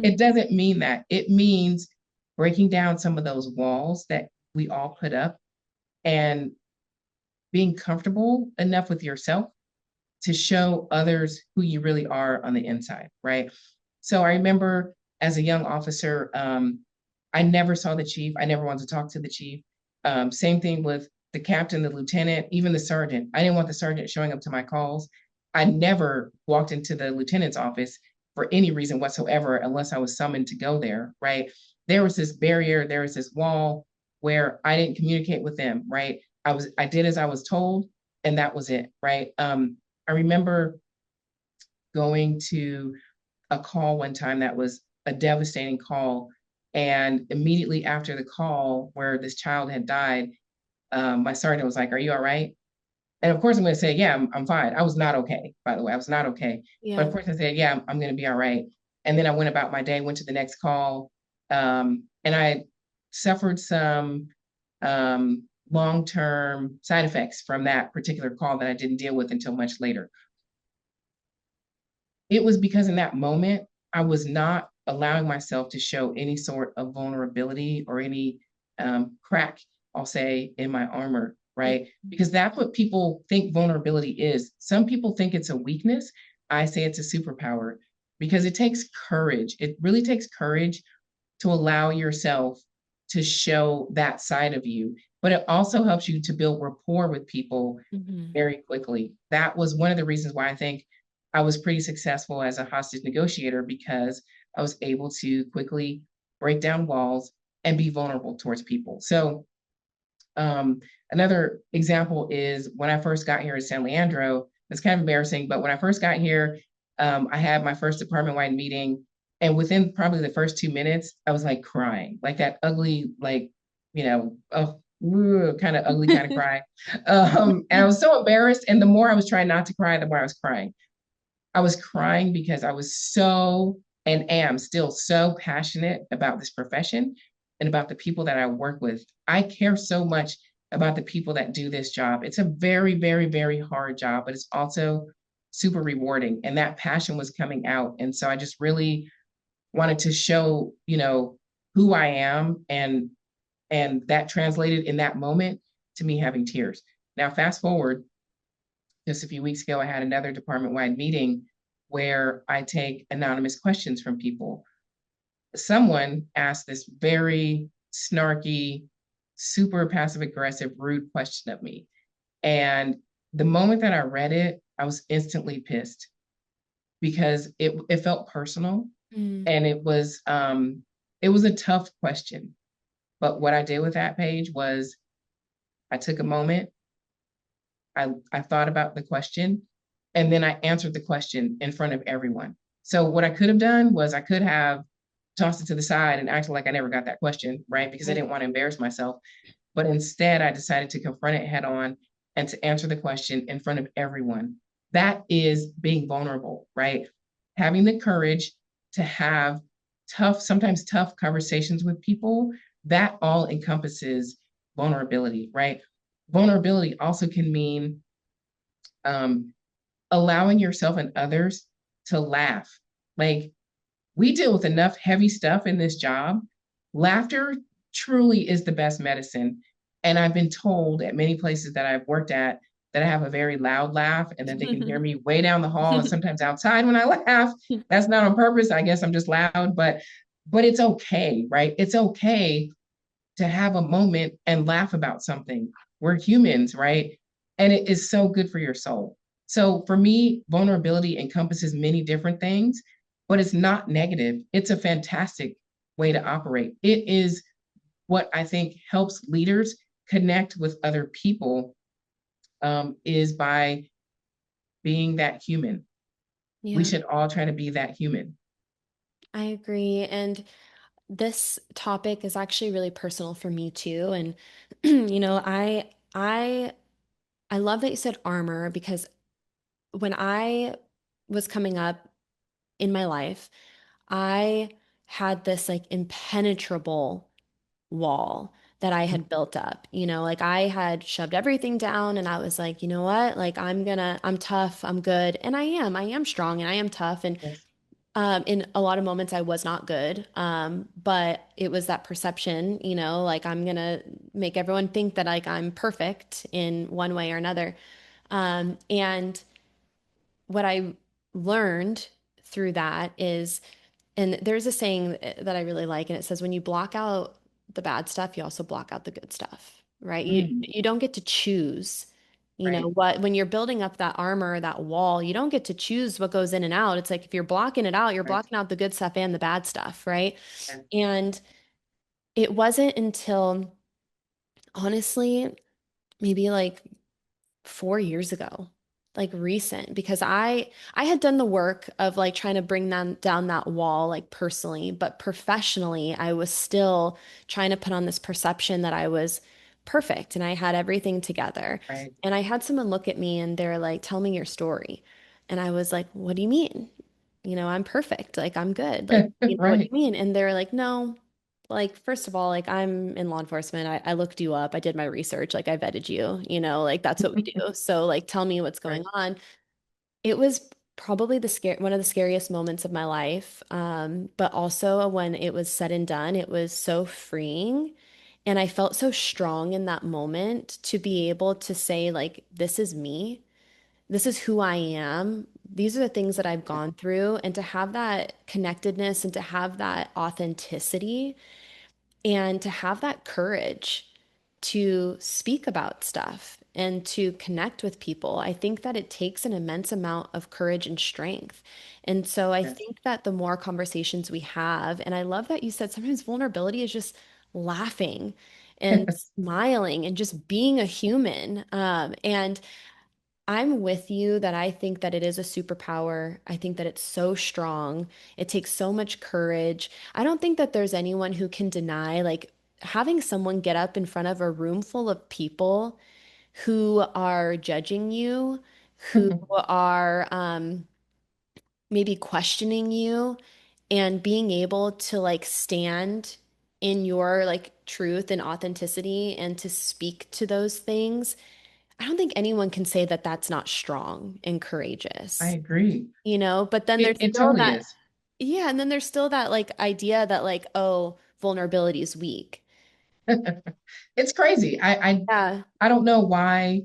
it doesn't mean that. It means breaking down some of those walls that we all put up and being comfortable enough with yourself to show others who you really are on the inside, right? So I remember as a young officer, I never saw the chief. I never wanted to talk to the chief. Same thing with the captain, the lieutenant, even the sergeant. I didn't want the sergeant showing up to my calls. I never walked into the lieutenant's office for any reason whatsoever unless I was summoned to go there, right? There was this barrier, there was this wall where I didn't communicate with them, right? I did as I was told, and that was it, right? I remember going to a call one time that was a devastating call. And immediately after the call where this child had died, my sergeant was like, "Are you all right?" And of course, I'm going to say, "Yeah, I'm fine." I was not okay, by the way. I was not okay. But Yeah. of course, I said, "Yeah, I'm going to be all right." And then I went about my day, went to the next call. And I suffered some long term side effects from that particular call that I didn't deal with until much later. It was because in that moment, I was not allowing myself to show any sort of vulnerability or any crack, I'll say, in my armor, right? Because that's what people think vulnerability is. Some people think it's a weakness. I say it's a superpower because it takes courage. It really takes courage to allow yourself to show that side of you, but it also helps you to build rapport with people Mhm. very quickly. That was one of the reasons why I think I was pretty successful as a hostage negotiator because I was able to quickly break down walls and be vulnerable towards people. So, um, another example is when I first got here at San Leandro, it's kind of embarrassing, but when I first got here, I had my first department wide meeting. And within probably the first 2 minutes, I was like crying, like that ugly, like, kind of ugly kind of cry. And I was so embarrassed. And the more I was trying not to cry, the more I was crying. I was crying because I was so and am still so passionate about this profession and about the people that I work with. I care so much about the people that do this job. It's a very, very, very hard job, but it's also super rewarding. And that passion was coming out. And so I just really wanted to show, who I am and that translated in that moment to me having tears. Now, fast forward just a few weeks ago, I had another department wide meeting where I take anonymous questions from people. Someone asked this very snarky, super passive aggressive, rude question of me. And the moment that I read it, I was instantly pissed because it felt personal Mm. and it was a tough question. But what I did with that page was I took a moment, I thought about the question, and then I answered the question in front of everyone. So what I could have done was I could have tossed it to the side and acted like I never got that question, right? Because I Right. didn't want to embarrass myself. But instead, I decided to confront it head on and to answer the question in front of everyone. That is being vulnerable, right? Having the courage to have tough, sometimes tough conversations with people, that all encompasses vulnerability, right? Vulnerability also can mean um, allowing yourself and others to laugh. Like we deal with enough heavy stuff in this job. Laughter truly is the best medicine. And I've been told at many places that I've worked at that I have a very loud laugh and that they can hear me way down the hall and sometimes outside when I laugh. That's not on purpose. I guess I'm just loud, but it's okay, right? It's okay to have a moment and laugh about something. We're humans, right? and it is so good for your soul. So for me, vulnerability encompasses many different things, but it's not negative. It's a fantastic way to operate. It is what I think helps leaders connect with other people, is by being that human. We Yeah, should all try to be that human. I agree. And this topic is actually really personal for me too. And I love that you said armor because when I was coming up in my life, I had this like impenetrable wall that I had built up. Like I had shoved everything down and I was like, you know what? Like I'm tough, I'm good. And I am strong and I am tough. And Yes. in a lot of moments I was not good. But it was that perception, like I'm gonna make everyone think that like I'm perfect in one way or another. And what I learned through that is, and there's a saying that I really like, and it says, when you block out the bad stuff, you also block out the good stuff, right? Mm, You don't get to choose, right. when you're building up that armor, that wall, you don't get to choose what goes in and out. It's like if you're blocking it out, you're Right. blocking out the good stuff and the bad stuff, right? Yeah. And it wasn't until honestly, maybe like 4 years ago, like recent, because I had done the work of like trying to bring down that wall like personally, but professionally, I was still trying to put on this perception that I was perfect and I had everything together. Right. And I had someone look at me and they're like, "Tell me your story." And I was like, "What do you mean? I'm perfect. Like I'm good. Like, what do Right. you mean?" And they're like, "No, like, first of all, like I'm in law enforcement. I looked you up. I did my research. Like I vetted you, like that's what we do. So like tell me what's Right. going on." It was probably one of the scariest moments of my life. But also when it was said and done, it was so freeing. And I felt so strong in that moment to be able to say, like, this is me. This is who I am. These are the things that I've Yes. gone through. And to have that connectedness and to have that authenticity and to have that courage to speak about stuff and to connect with people, I think that it takes an immense amount of courage and strength. And so I Yes. think that the more conversations we have, and I love that you said sometimes vulnerability is just laughing and smiling and just being a human. And I'm with you that I think that it is a superpower. I think that it's so strong. It takes so much courage. I don't think that there's anyone who can deny, like, having someone get up in front of a room full of people who are judging you, who are maybe questioning you, and being able to like stand in your like truth and authenticity and to speak to those things. I don't think anyone can say that that's not strong and I courageous, agree. but then there's It still totally that, is. yeah, and then there's still that like idea that like, oh, vulnerability is weak. It's crazy. Yeah. I don't know why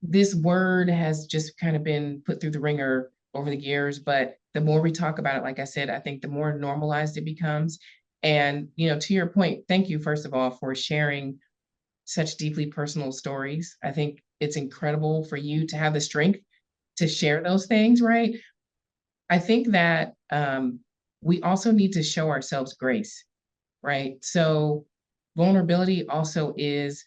this word has just kind of been put through the ringer over the years, but the more we talk about it, like I said, I think the more normalized it becomes. And, to your point, thank you, first of all, for sharing such deeply personal stories. I think it's incredible for you to have the strength to share those things, right? I think that we also need to show ourselves grace, right? So, vulnerability also is,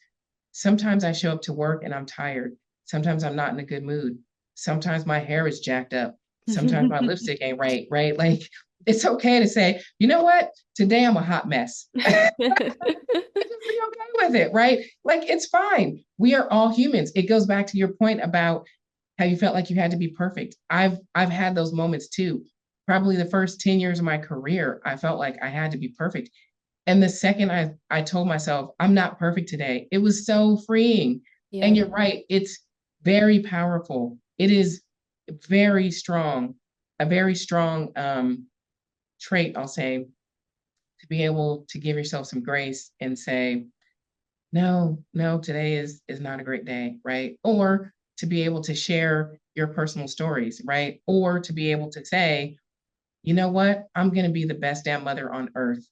sometimes I show up to work and I'm tired. Sometimes I'm not in a good mood. Sometimes my hair is jacked up. Sometimes my lipstick ain't right, right? Like, it's okay to say, you know what? Today I'm a hot mess. Just be okay with it, right? Like, it's fine. We are all humans. It goes back to your point about how you felt like you had to be perfect. I've had those moments too. Probably the first 10 years of my career, I felt like I had to be perfect. And the second I told myself, I'm not perfect today, it was so freeing. And Yeah. you're right, it's very powerful. It is a very strong trait, I'll say, to be able to give yourself some grace and say, no, no, today is not a great day, right? Or to be able to share your personal stories, right? Or to be able to say, you know what? I'm going to be the best damn mother on earth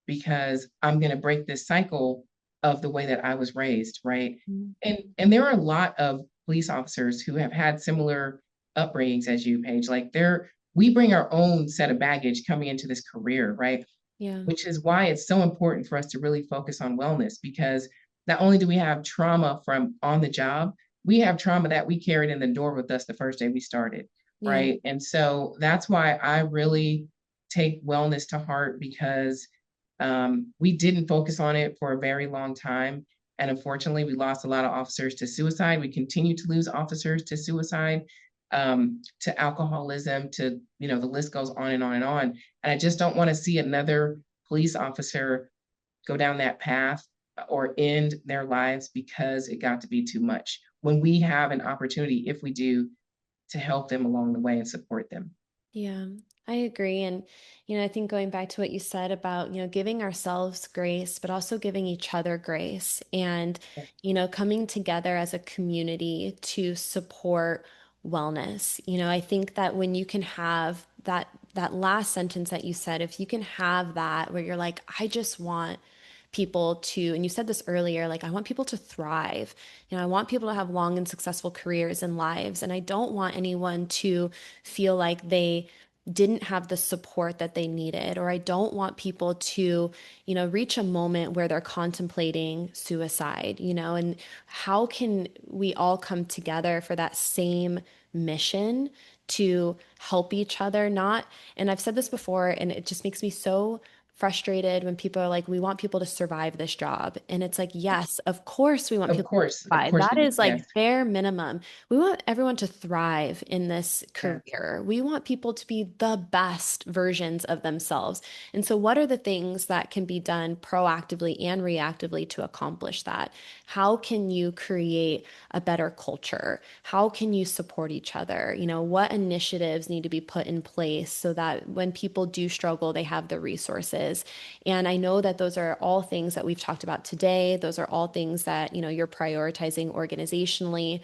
because I'm going to break this cycle of the way that I was raised, right? Mhm. And there are a lot of police officers who have had similar upbringings as you, Paige. Like we bring our own set of baggage coming into this career, right? Yeah. Which is why it's so important for us to really focus on wellness, because not only do we have trauma from on the job, we have trauma that we carried in the door with us the first day we started, Yeah. right? And so that's why I really take wellness to heart, because we didn't focus on it for a very long time. And unfortunately, we lost a lot of officers to suicide. We continue to lose officers to suicide, to alcoholism, to, the list goes on and on and on. And I just don't want to see another police officer go down that path or end their lives because it got to be too much. When we have an opportunity, if we do, to help them along the way and support them. Yeah, I agree. And, I think going back to what you said about, giving ourselves grace, but also giving each other grace and, coming together as a community to support wellness. I think that when you can have that last sentence that you said, if you can have that where you're like, I just want people to, and you said this earlier, like, I want people to thrive. I want people to have long and successful careers and lives. And I don't want anyone to feel like they didn't have the support that they needed, or I don't want people to, reach a moment where they're contemplating suicide, and how can we all come together for that same mission to help each other? Not, and I've said this before, and it just makes me so frustrated when people are like, we want people to survive this job. And it's like, yes, of course we want people to Of survive. course That you do. is Yes. like bare minimum. We want everyone to thrive in this Yeah. career. We want people to be the best versions of themselves. And so, what are the things that can be done proactively and reactively to accomplish that? How can you create a better culture? How can you support each other? What initiatives need to be put in place so that when people do struggle, they have the resources? And I know that those are all things that we've talked about today. Those are all things that, you're prioritizing organizationally.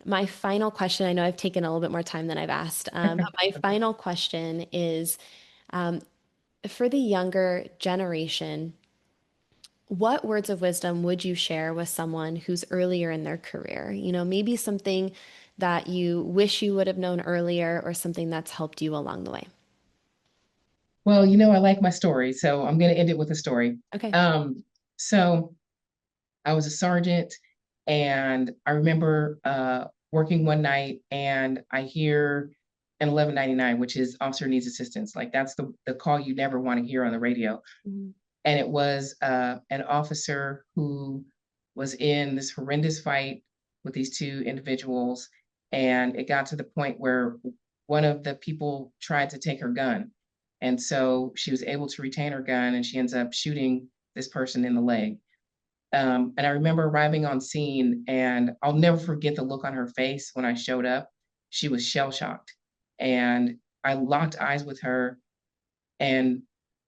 My final question, I know I've taken a little bit more time than I've asked, but my final question is, um, for the younger generation, what words of wisdom would you share with someone who's earlier in their career? Maybe something that you wish you would have known earlier or something that's helped you along the way. Well, I like my story, so I'm going to end it with a story. Okay. So I was a sergeant, and I remember working one night, and I hear an 1199, which is officer needs assistance. Like that's the call you never want to hear on the radio. Mhm. And it was an officer who was in this horrendous fight with these two individuals, and it got to the point where one of the people tried to take her gun, and so she was able to retain her gun, and she ends up shooting this person in the leg. And I remember arriving on scene, and I'll never forget the look on her face when I showed up. She was shell shocked, and I locked eyes with her, and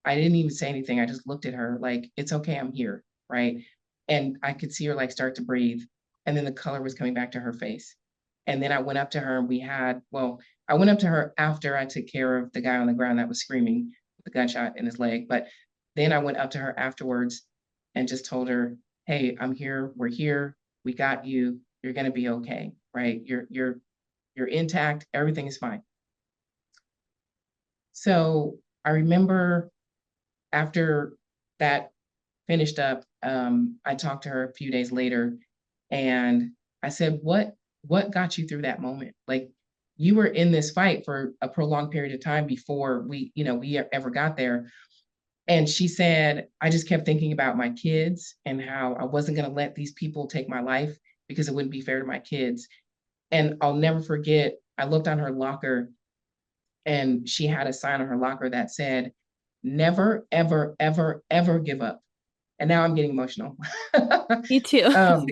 I didn't even say anything. I just looked at her like, it's okay, I'm here. Right. And I could see her like start to breathe. And then the color was coming back to her face. And then I went up to her, and I went up to her after I took care of the guy on the ground that was screaming with the gunshot in his leg. But then I went up to her afterwards and just told her, hey, I'm here. We're here. We got you. You're going to be okay. Right. You're intact. Everything is fine. So I remember after that finished up, I talked to her a few days later, and I said, what got you through that moment? Like, you were in this fight for a prolonged period of time before we ever got there." And she said, I just kept thinking about my kids and how I wasn't going to let these people take my life because it wouldn't be fair to my kids. And I'll never forget, I looked on her locker, and she had a sign on her locker that said, never, ever, ever, ever give up. And now I'm getting emotional. Me too. um,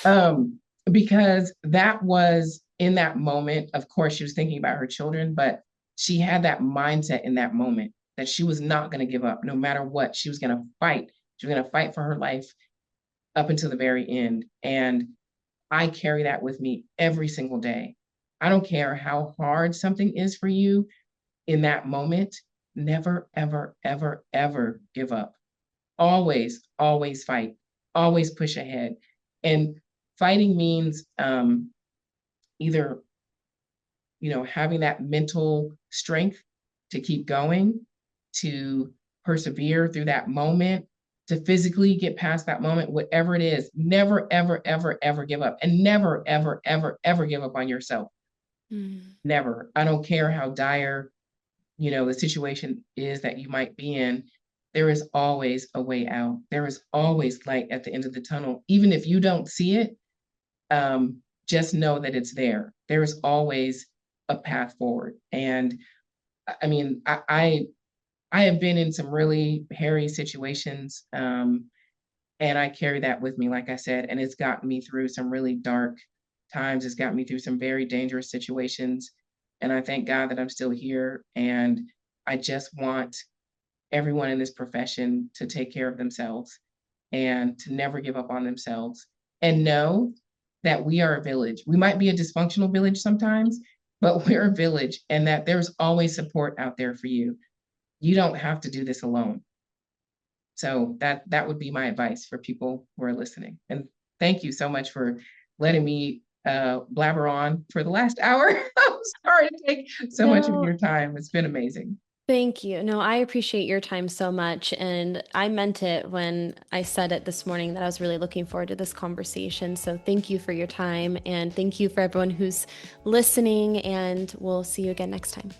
um, because that was in that moment. Of course, she was thinking about her children, but she had that mindset in that moment that she was not going to give up no matter what. She was going to fight. She was going to fight for her life up until the very end. And I carry that with me every single day. I don't care how hard something is for you in that moment. Never, ever, ever, ever give up. always, always fight, always push ahead. And fighting means either, having that mental strength to keep going, to persevere through that moment, to physically get past that moment, whatever it is. Never, ever, ever, ever give up, and never, ever, ever, ever give up on yourself. Mm. Never. I don't care how dire, the situation is that you might be in. There is always a way out. There is always light at the end of the tunnel. Even if you don't see it, just know that it's there. There is always a path forward. And I mean, I have been in some really hairy situations, and I carry that with me, like I said, and it's gotten me through some really dark times. It's got me through some very dangerous situations. And I thank God that I'm still here. And I just want everyone in this profession to take care of themselves and to never give up on themselves and know that we are a village. We might be a dysfunctional village sometimes, but we're a village, and that there's always support out there for you. You don't have to do this alone. So that would be my advice for people who are listening. And thank you so much for letting me blabber on for the last hour. I'm sorry to take so much of No, your time. It's been amazing. thank you. No, I appreciate your time so much. And I meant it when I said it this morning that I was really looking forward to this conversation. So thank you for your time. And thank you for everyone who's listening. And we'll see you again next time.